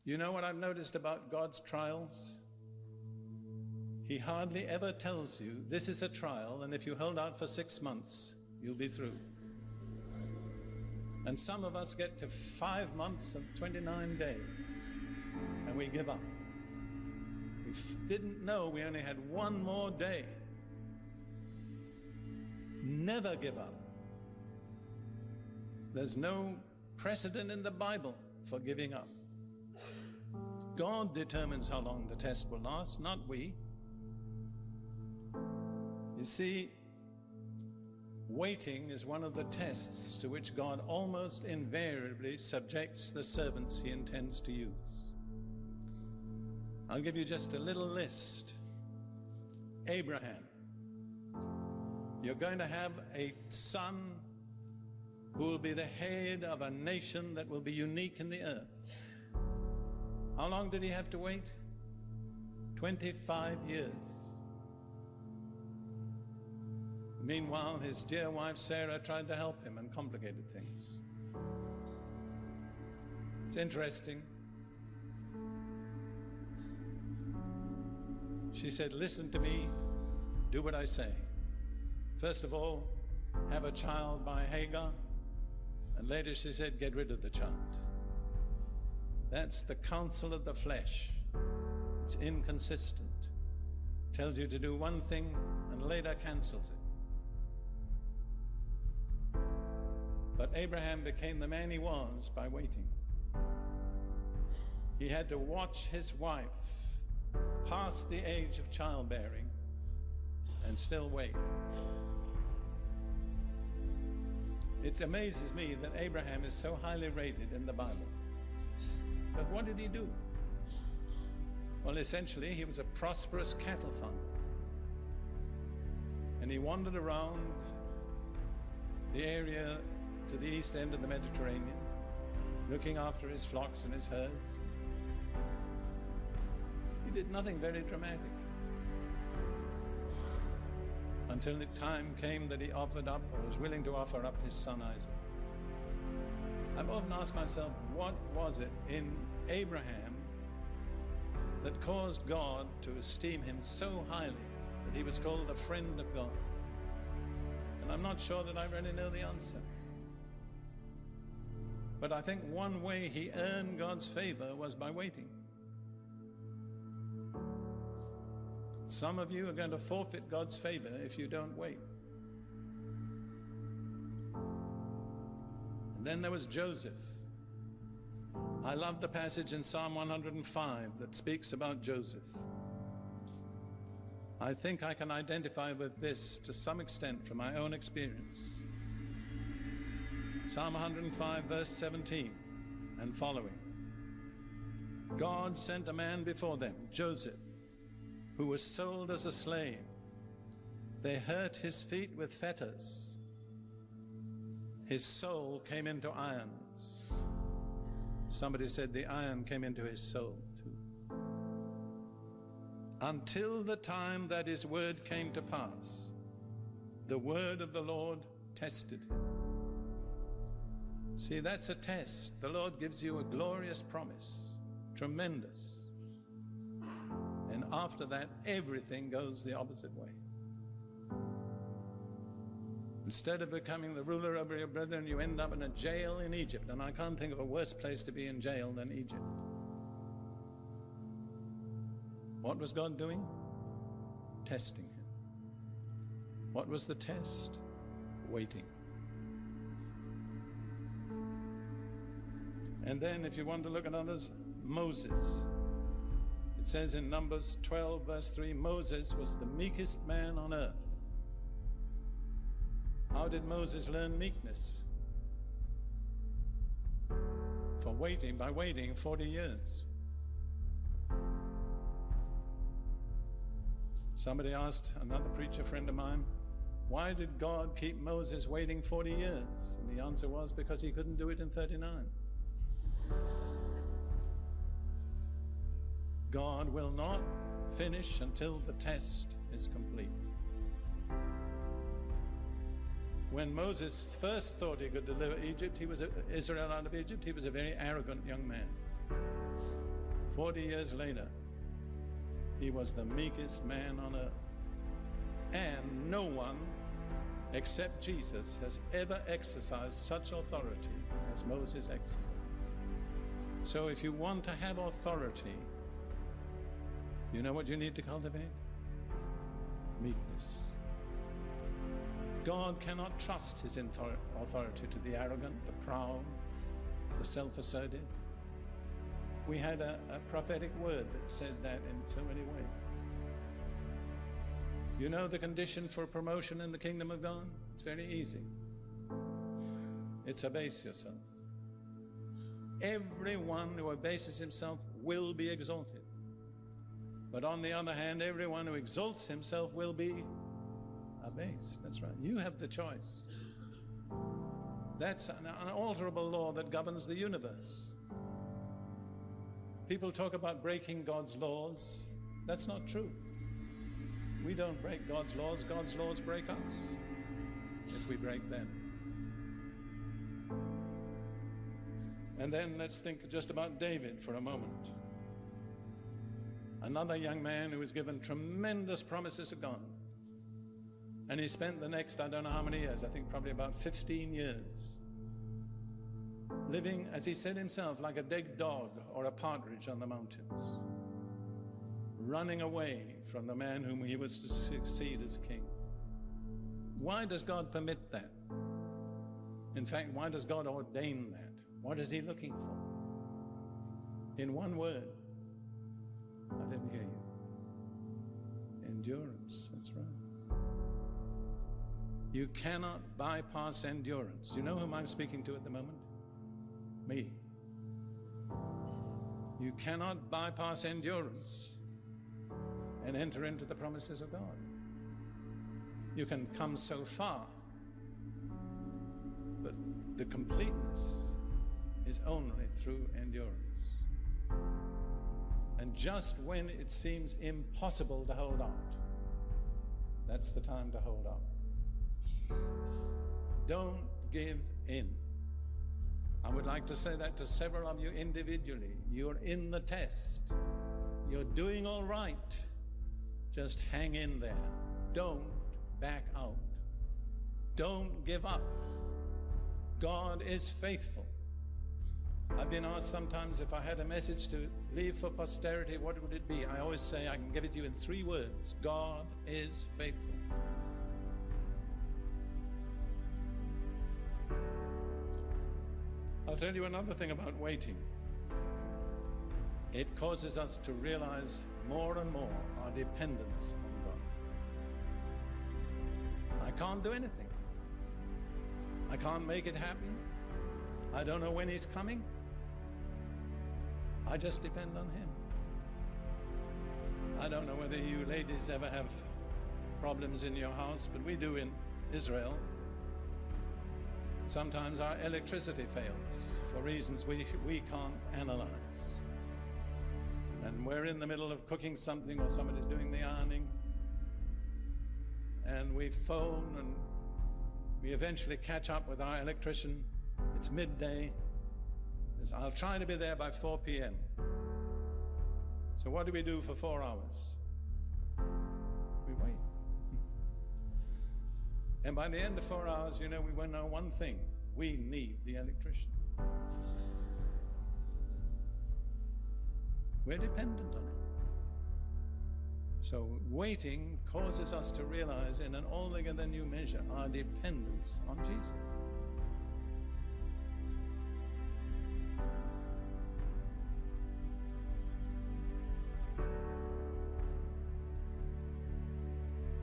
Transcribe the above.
You know what I've noticed about God's trials? He hardly ever tells you, this is a trial, and if you hold out for 6 months, you'll be through. And some of us get to 5 months and 29 days, and we give up. We didn't know we only had one more day. Never give up. There's no precedent in the Bible for giving up. God determines how long the test will last, not we. You see, waiting is one of the tests to which God almost invariably subjects the servants he intends to use. I'll give you just a little list. Abraham. You're going to have a son who will be the head of a nation that will be unique in the earth. How long did he have to wait? 25 years. Meanwhile, his dear wife Sarah tried to help him and complicated things. It's interesting. She said, listen to me, do what I say. First of all, have a child by Hagar, and later she said, get rid of the child. That's the counsel of the flesh. It's inconsistent. Tells you to do one thing and later cancels it. But Abraham became the man he was by waiting. He had to watch his wife past the age of childbearing and still wait. It amazes me that Abraham is so highly rated in the Bible. But what did he do? Well, essentially, he was a prosperous cattle farmer. And he wandered around the area to the east end of the Mediterranean, looking after his flocks and his herds. He did nothing very dramatic. Until the time came that he offered up, or was willing to offer up, his son Isaac. I've often asked myself, what was it in Abraham that caused God to esteem him so highly that he was called a friend of God? And I'm not sure that I really know the answer. But I think one way he earned God's favor was by waiting. Some of you are going to forfeit God's favor if you don't wait. And then there was Joseph. I love the passage in Psalm 105 that speaks about Joseph. I think I can identify with this to some extent from my own experience. Psalm 105 verse 17 and following. God sent a man before them, Joseph, who was sold as a slave. They hurt his feet with fetters. His soul came into irons. Somebody said the iron came into his soul too. Until the time that his word came to pass, the word of the Lord tested him. See, that's a test. The Lord gives you a glorious promise, tremendous. And after that, everything goes the opposite way. Instead of becoming the ruler over your brethren, you end up in a jail in Egypt. And I can't think of a worse place to be in jail than Egypt. What was God doing? Testing him. What was the test? Waiting. And then, if you want to look at others, Moses. It says in Numbers 12, verse 3, Moses was the meekest man on earth. How did Moses learn meekness? For waiting, by waiting 40 years. Somebody asked another preacher friend of mine, why did God keep Moses waiting 40 years? And the answer was because he couldn't do it in 39. God will not finish until the test is complete. When Moses first thought he could deliver Israel out of Egypt, he was a very arrogant young man. 40 years later, he was the meekest man on earth. And no one except Jesus has ever exercised such authority as Moses exercised. So if you want to have authority, you know what you need to cultivate? Meekness. God cannot trust his authority to the arrogant, the proud, the self-assertive. We had a prophetic word that said that in so many ways. You know the condition for promotion in the kingdom of God? It's very easy. It's abase yourself. Everyone who abases himself will be exalted. But on the other hand, everyone who exalts himself will be abased. That's right. You have the choice. That's an unalterable law that governs the universe. People talk about breaking God's laws. That's not true. We don't break God's laws break us if we break them. And then let's think just about David for a moment. Another young man who was given tremendous promises of God. And he spent the next, I don't know how many years, I think probably about 15 years, living, as he said himself, like a dead dog or a partridge on the mountains, running away from the man whom he was to succeed as king. Why does God permit that? In fact, why does God ordain that? What is he looking for? In one word, I didn't hear you. Endurance, that's right. You cannot bypass endurance. You know whom I'm speaking to at the moment? Me. You cannot bypass endurance and enter into the promises of God. You can come so far, but the completeness is only through endurance. And just when it seems impossible to hold out, that's the time to hold out. Don't give in. I would like to say that to several of you individually. You're in the test. You're doing all right. Just hang in there. Don't back out. Don't give up. God is faithful. I've been asked sometimes if I had a message to leave for posterity, what would it be? I always say I can give it to you in 3 words. God is faithful. I'll tell you another thing about waiting. It causes us to realize more and more our dependence on God. I can't do anything. I can't make it happen. I don't know when he's coming. I just depend on him. I don't know whether you ladies ever have problems in your house, but we do in Israel. Sometimes our electricity fails for reasons we can't analyze. And we're in the middle of cooking something, or somebody's doing the ironing, and we phone, and we eventually catch up with our electrician. It's midday. He says, I'll try to be there by 4 p.m. So what do we do for 4 hours? We wait. And by the end of 4 hours, we will know one thing. We need the electrician. We're dependent on him. So waiting causes us to realize in an altogether new measure our dependence on Jesus.